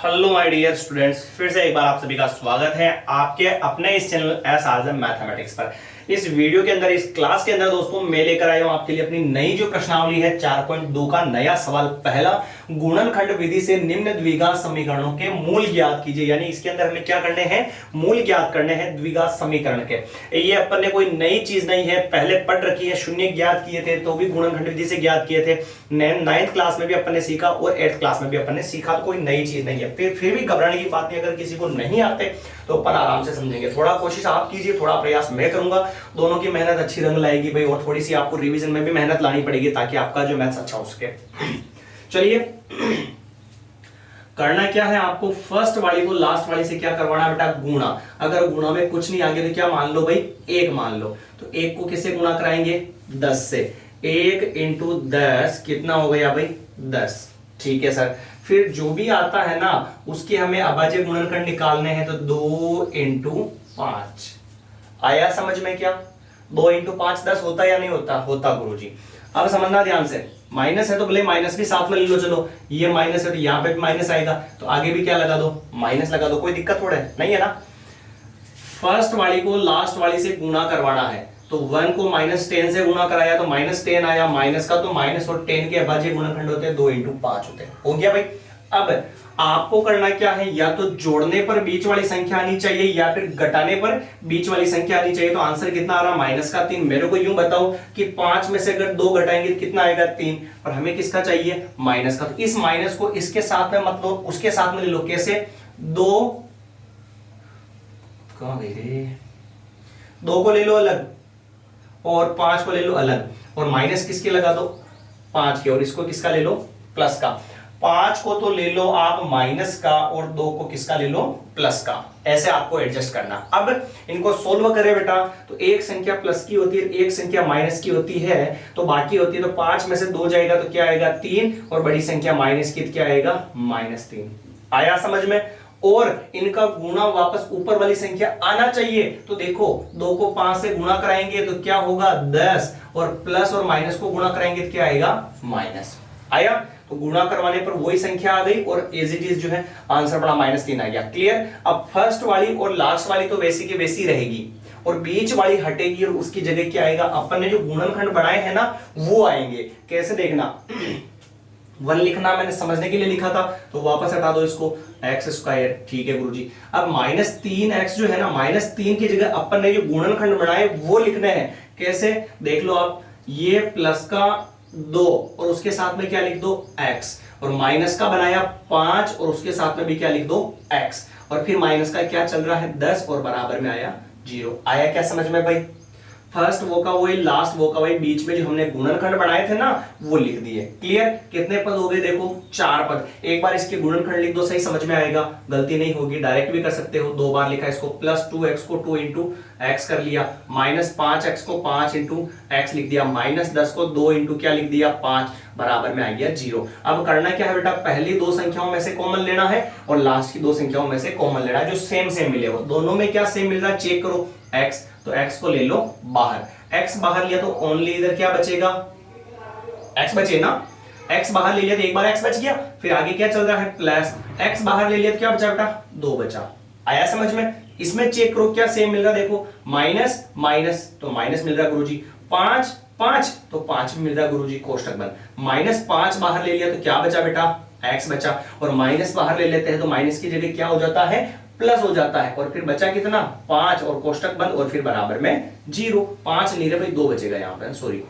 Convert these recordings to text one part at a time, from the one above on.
Hello my dear students, फिर से एक बार आप सभी का स्वागत है आपके अपने इस चैनल एस आजम मैथमेटिक्स पर। इस वीडियो के अंदर, इस क्लास के अंदर दोस्तों मैं लेकर आया हूं आपके लिए अपनी नई जो प्रश्नावली है 4.2 का नया सवाल। पहला, गुणनखंड विधि से निम्न द्विघात समीकरणों के मूल ज्ञात कीजिए। यानी इसके अंदर हमें क्या करने हैं, मूल ज्ञात करने हैं द्विघात समीकरण के। ये अपन ने कोई नई चीज नहीं है, पहले पढ़ रखी है। शून्य ज्ञात किए थे तो भी गुणनखंड विधि से ज्ञात किए थे, 9th क्लास में भी अपन ने सीखा और 8th क्लास में भी अपन ने सीखा। तो कोई नई चीज नहीं है। फिर भी घबराने की बात नहीं, अगर किसी को नहीं आते तो अपन आराम से समझेंगे। थोड़ा कोशिश आप कीजिए, थोड़ा प्रयास मैं करूंगा, दोनों की मेहनत अच्छी रंग लाएगी भाई। और थोड़ी सी आपको रिवीजन में भी मेहनत लानी पड़ेगी ताकि आपका जो मैथ्स अच्छा हो सके। चलिए, करना क्या है आपको, फर्स्ट वाली को लास्ट वाली से क्या करवाना है बेटा, गुणा। अगर गुणा में कुछ नहीं आगे तो क्या मान लो भाई, 1 मान लो। तो 1 को किससे गुणा कराएंगे, 10 से। 1 इंटू 10 कितना हो गया भाई, 10। ठीक है सर। फिर जो भी आता है ना उसके हमें अभाज्य गुणनखंड निकालने हैं, तो 2 इंटू 5 आया समझ में क्या। 2 इंटू 5 10 होता या नहीं होता, होता गुरुजी। अब समझना ध्यान से, माइनस है तो भले माइनस भी साथ में ले लो। चलो ये माइनस है तो यहाँ पे भी माइनस आएगा, तो आगे भी क्या लगा दो, माइनस लगा दो। कोई दिक्कत थोड़ा है नहीं है ना। फर्स्ट वाली को लास्ट वाली से गुणा करवाना है, तो 1 को -10 से गुणा कराया तो -10 आया। माइनस का तो माइनस और 10 के अभाज्य गुणनखंड होते हैं 2 इंटू 5 होते हैं। हो गया भाई। अब आपको करना क्या है, या तो जोड़ने पर बीच वाली संख्या आनी चाहिए या फिर घटाने पर बीच वाली संख्या आनी चाहिए। तो आंसर कितना आ रहा, -3। मेरे को यूं बताओ कि 5 में से अगर 2 घटाएंगे तो कितना आएगा, 3। और हमें किसका चाहिए, माइनस का। तो इस माइनस को इसके साथ में मतलब उसके साथ में ले लो। कैसे, 2 कहां गई रे, 2 को ले लो अलग और 5 को ले लो अलग, और माइनस किसके लगा दो, 5 के, और इसको किसका ले लो, प्लस का। 5 को तो ले लो आप माइनस का और 2 को किसका ले लो, प्लस का। ऐसे आपको एडजस्ट करना। अब इनको सोल्व करें बेटा, तो एक संख्या प्लस की होती है, एक संख्या माइनस की होती है, तो बाकी होती है। तो 5 में से 2 जाएगा तो क्या आएगा, 3, और बड़ी संख्या माइनस की तो क्या आएगा, -3। आया समझ में। और इनका गुणा वापस ऊपर वाली संख्या आना चाहिए। तो देखो 2 को 5 से गुणा कराएंगे तो क्या होगा, 10, और प्लस और माइनस को गुणा कराएंगे तो क्या आएगा, माइनस। आया। तो गुणा करवाने पर वही संख्या आ गई और एज इट इज जो है आंसर बड़ा -3 आ गया। क्लियर। अब फर्स्ट वाली और लास्ट वाली तो वैसी की वैसी रहेगी और बीच वाली हटेगी और उसकी जगह क्या आएगा, अपन ने जो गुणनखंड बनाए हैं ना वो आएंगे। कैसे देखना, 1 लिखना मैंने समझने के लिए लिखा था, तो वापस हटा दो इसको, x²। ठीक है गुरुजी। अब -3x जो है ना, -3 की जगह अपन ने जो गुणनखंड बनाए वो लिखने हैं। कैसे देख लो आप, ये प्लस का 2 और उसके साथ में क्या लिख दो, x, और माइनस का बनाया 5 और उसके साथ में भी क्या लिख दो, x, और फिर माइनस का क्या चल रहा है, 10, और बराबर में आया 0। आया क्या समझ में भाई। फर्स्ट वो का वही, लास्ट वो का वही, बीच में जो हमने गुणनखंड बनाए थे ना वो लिख दिए। क्लियर। कितने पद हो गए, देखो 4 पद। एक बार इसके गुणनखंड लिख दो, सही समझ में आएगा, गलती नहीं होगी। डायरेक्ट भी कर सकते हो, 2 बार लिखा इसको, +2x को 2 इंटू एक्स कर लिया, -5x को 5 इंटू एक्स लिख दिया, -10 को 2 इंटू क्या लिख दिया, 5, बराबर में आ गया 0। अब करना क्या है बेटा, पहली 2 संख्याओं में से कॉमन लेना है और लास्ट की 2 संख्याओं में से कॉमन लेना है, जो सेम सेम मिले हो। दोनों में क्या सेम मिल रहा है, चेक करो। x, तो x को ले लो बाहर, x बाहर लिया तो ओनली इधर क्या बचेगा, x बचे ना। x बाहर ले लिया तो एक बार x बच गया, फिर आगे क्या चल रहा है, प्लस x बाहर ले लिया तो क्या बचा बेटा, 2 बचा। आया समझ में। इसमें चेक करो क्या सेम मिल रहा, देखो माइनस माइनस तो माइनस मिल रहा गुरुजी, 5 5 तो 5 भी मिल रहा गुरुजी, कोष्टक बंद। -5 बाहर ले लिया तो क्या बचा बेटा, x बचा, और माइनस बाहर ले लेते हैं तो माइनस की जगह क्या हो जाता है, प्लस हो जाता है, और फिर बचा कितना, 5, और कोष्टक बंद, और फिर बराबर में 0। 5 नहीं रहे भाई, 2 बचेगा यहां पर, सॉरी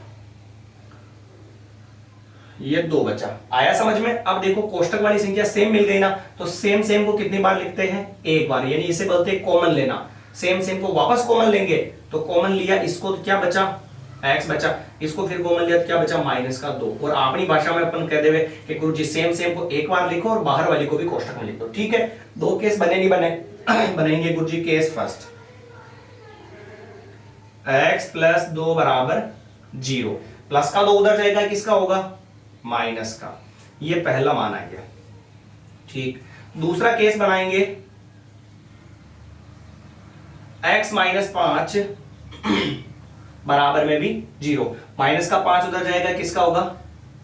ये 2 बचा। आया समझ में। अब देखो कोष्टक वाली संख्या सेम मिल गई ना, तो सेम सेम को कितनी बार लिखते हैं, एक बार, यानी इसे बोलते हैं कॉमन लेना। सेम सेम को वापस कॉमन लेंगे, तो कॉमन लिया इसको तो क्या बचा, x बचा, इसको फिर कॉमन लिया तो क्या बचा, -2। और अपनी भाषा में अपन कह देवे कि गुरुजी सेम सेम को एक बार लिखो और बाहर वाली को भी कोष्टक में लिख दो। ठीक है। 2 केस बने नहीं बने बनेंगे गुरुजी। केस फर्स्ट, x + 2 = 0, प्लस का 2 उधर जाएगा, किसका होगा, माइनस का। ये पहला मान आ गया। ठीक। दूसरा केस बनाएंगे, x - 5 बराबर में भी 0, माइनस का 5 उधर जाएगा, किसका होगा,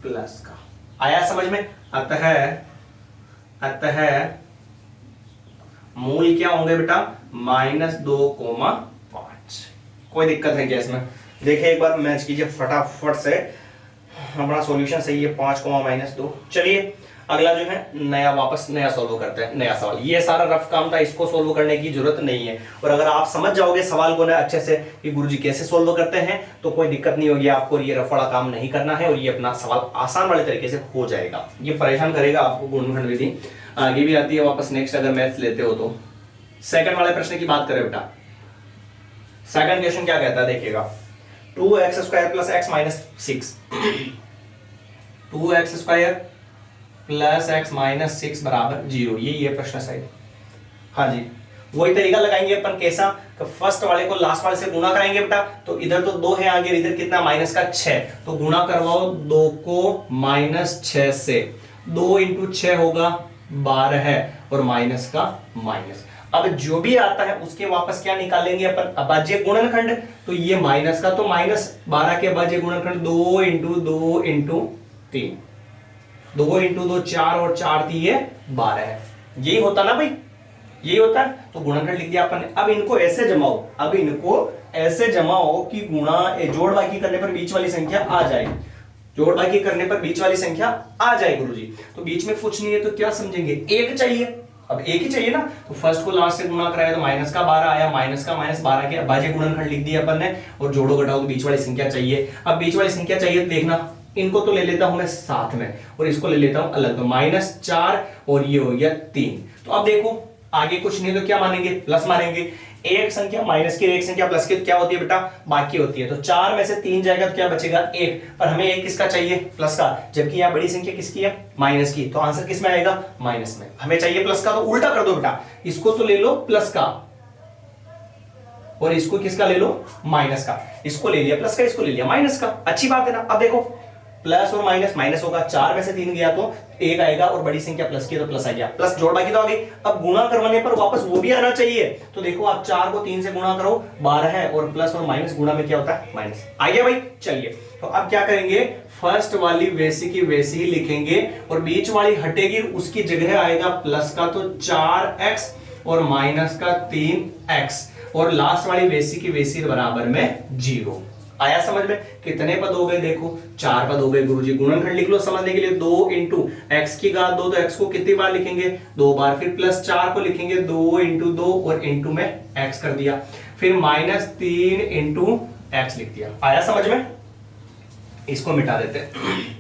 प्लस का। आया समझ में। अतः मूल क्या होंगे बेटा, -2,5। कोई दिक्कत है क्या इसमें? देखिए एक बार मैच कीजिए फटाफट से, हमारा सॉल्यूशन सही है 5, -2। चलिए अगला जो है नया, वापस नया सोल्व करते हैं, नया सवाल। ये सारा रफ काम था, इसको सोल्व करने की जरूरत नहीं है। और अगर आप समझ जाओगे सवाल को ना अच्छे से कि गुरुजी कैसे सोल्व करते हैं, तो कोई दिक्कत नहीं होगी आपको, ये रफ वाला काम नहीं करना है और ये अपना सवाल आसान वाले तरीके से हो जाएगा। ये परेशान करेगा आपको गुणनखंड विधि, आगे भी आती है वापस नेक्स्ट अगर मैथ्स लेते हो तो। सेकंड वाले प्रश्न की बात करें बेटा, सेकंड क्वेश्चन क्या कहता है देखिएगा, 2x² + x - 6 2x² + x - 6 = 0। ये प्रश्न सही। हाँ जी, वही तरीका लगाएंगे अपन, कैसा? तो फर्स्ट वाले को लास्ट वाले से गुणा कराएंगे बेटा, तो इधर तो 2 है आगे, इधर कितना -6, तो गुणा करवाओ 2 को -6 से, 2 × 6 होगा 12 है, और माइनस का माइनस। अब जो भी आता है उसके वापस क्या निकालेंगे अपन, अभाज्य गुणनखंड, तो ये माइनस का तो -12 के अभाज्य गुणनखंड 2 × 2 × 3, 2 × 2 4 और 4 3 12 है। यही होता ना भाई, यही होता है। तो गुणनखंड लिख दिया अपन ने। अब इनको ऐसे जमाओ, अब इनको ऐसे जमाओ कि गुणा जोड़ बाकी करने पर बीच वाली संख्या आ जाए, जोड़ बाकी करने पर बीच वाली संख्या आ जाए गुरुजी। तो बीच में कुछ नहीं है तो क्या समझेंगे, एक चाहिए, अब एक ही चाहिए ना, तो फर्स्ट को लास्ट से गुणा कराया तो -12 आया, माइनस का -12 के अभाज्य गुणनखंड लिख दिया अपन ने, और जोड़ो घटाओ तो बीच वाली संख्या चाहिए। अब बीच वाली संख्या चाहिए तो देखना, इनको तो ले लेता हूं मैं साथ में और इसको ले लेता हूं अलग, तो -4 और ये हो गया 3। तो अब देखो आगे कुछ नहीं तो क्या मानेंगे, प्लस मानेंगे। एक संख्या माइनस की, एक संख्या प्लस की क्या होती है बेटा, बाकी होती है। तो 4 में से 3 जाएगा तो क्या बचेगा, 1। पर हमें 1 किसका चाहिए, प्लस का, जबकि यहाँ बड़ी संख्या किसकी है, माइनस की। तो आंसर किस में आएगा, माइनस में। हमें चाहिए प्लस का, तो उल्टा कर दो बेटा, इसको तो ले लो प्लस का और इसको किसका ले लो, माइनस का। इसको ले लिया प्लस का, इसको ले लिया माइनस का, अच्छी बात है ना। अब देखो प्लस और माइनस, माइनस होगा, 4 में से 3 गया तो 1 आएगा, और बड़ी संख्या प्लस की तो प्लस आ गया, प्लस जोड़ बाकी तो आ गई। अब गुणा करवाने पर वापस वो भी आना चाहिए, तो देखो आप 4 को 3 से गुणा करो 12 है, और प्लस और माइनस गुणा में क्या होता है, माइनस आ गया भाई। चलिए तो अब क्या करेंगे, फर्स्ट वाली वैसी की वैसी ही लिखेंगे, और बीच वाली हटेगी, उसकी जगह आएगा प्लस का तो 4x और माइनस का 3x, और लास्ट वाली वैसी की वैसी बराबर में 0। आया समझ में? कितने पद हो गए, देखो 4 पद हो गए गुरुजी। गुणनखंड लिख लो समझने के लिए, 2 × x की घात 2, तो x को कितनी बार लिखेंगे, 2 बार। फिर प्लस 4 को लिखेंगे 2 × 2 और इंटू में x कर दिया, फिर -3 × x लिख दिया। आया समझ में? इसको मिटा देते हैं,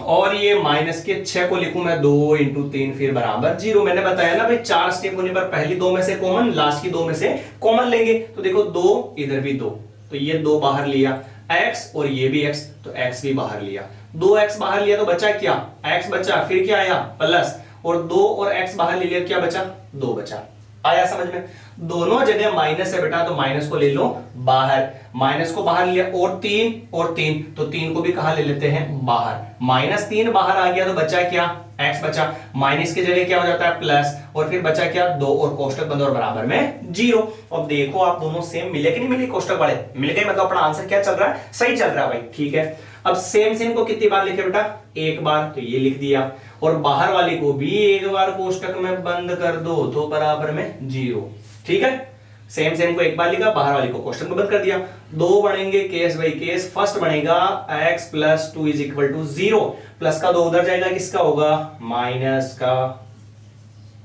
और ये माइनस के 6 को लिखूं मैं 2 × 3 फिर बराबर 0। मैंने बताया ना भाई 4 स्टेप होने पर पहली 2 में से कॉमन, लास्ट की 2 में से कॉमन लेंगे। तो देखो 2 इधर भी 2, तो ये 2 बाहर लिया, x और ये भी x, तो x भी बाहर लिया, 2x बाहर लिया तो बचा क्या, x बचा, फिर क्या आया प्लस, और 2 और x बाहर ले लिया, क्या बचा, 2 बचा। आया समझ में? दोनों जगह माइनस है बेटा, तो माइनस को ले लो बाहर, माइनस को बाहर लिया, और 3 तो 3 को भी कहां ले लेते हैं, बाहर। -3 बाहर आ गया तो बचा क्या, x बचा, माइनस की जगह क्या हो जाता है प्लस, और फिर बचा क्या 2, और कोष्टक बंद और बराबर में 0। अब देखो आप दोनों सेम मिले कि नहीं मिले, कोष्टक वाले मिल गए, मतलब अपना आंसर क्या चल रहा है, सही चल रहा है भाई, ठीक है। अब सेम को कितनी बार लिखे बेटा, 1 बार, तो ये लिख दिया, और बाहर वाली को भी 1 बार कोष्टक में बंद कर दो तो बराबर में 0, ठीक है। सेम को 1 बार लिखा, बाहर वाली को कोष्टक में बंद कर दिया। 2 बनेंगे केस बाई केस। फर्स्ट बनेगा x + 2 = 0, प्लस का 2 उधर जाएगा, किसका होगा, माइनस का,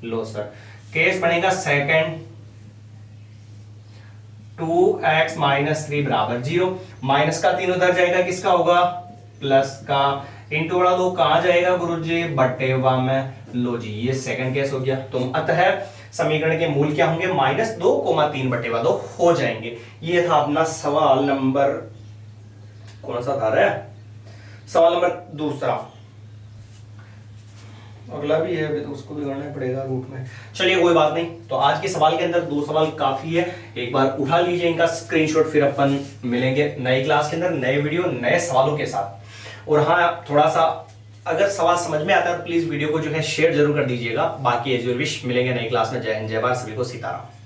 लो सर। केस बनेगा सेकंड, 2x - 3 बराबर 0, माइनस का 3 उधर जाएगा, किसका होगा, प्लस का, इंटू वाला 2 कहां जाएगा गुरुजी, बटेवा में। लो जी, ये सेकंड केस हो गया। तो अतः समीकरण के मूल क्या होंगे, -2, 3/2 हो जाएंगे। ये था अपना सवाल नंबर, कौन सा था रे, सवाल नंबर दूसरा। अगला भी है अभी, तो उसको भी करना पड़ेगा रूट में। चलिए कोई बात नहीं। तो आज के सवाल के अंदर 2 सवाल काफी है, एक बार उठा लीजिए इनका स्क्रीनशॉट, फिर अपन मिलेंगे नई क्लास के अंदर नए वीडियो नए सवालों के साथ। और हाँ, थोड़ा सा अगर सवाल समझ में आता है तो प्लीज वीडियो को जो है शेयर जरूर कर दीजिएगा। बाकी एज योर विश, मिलेंगे नई क्लास में। जय हिंद, जय भारत, सभी को सीताराम।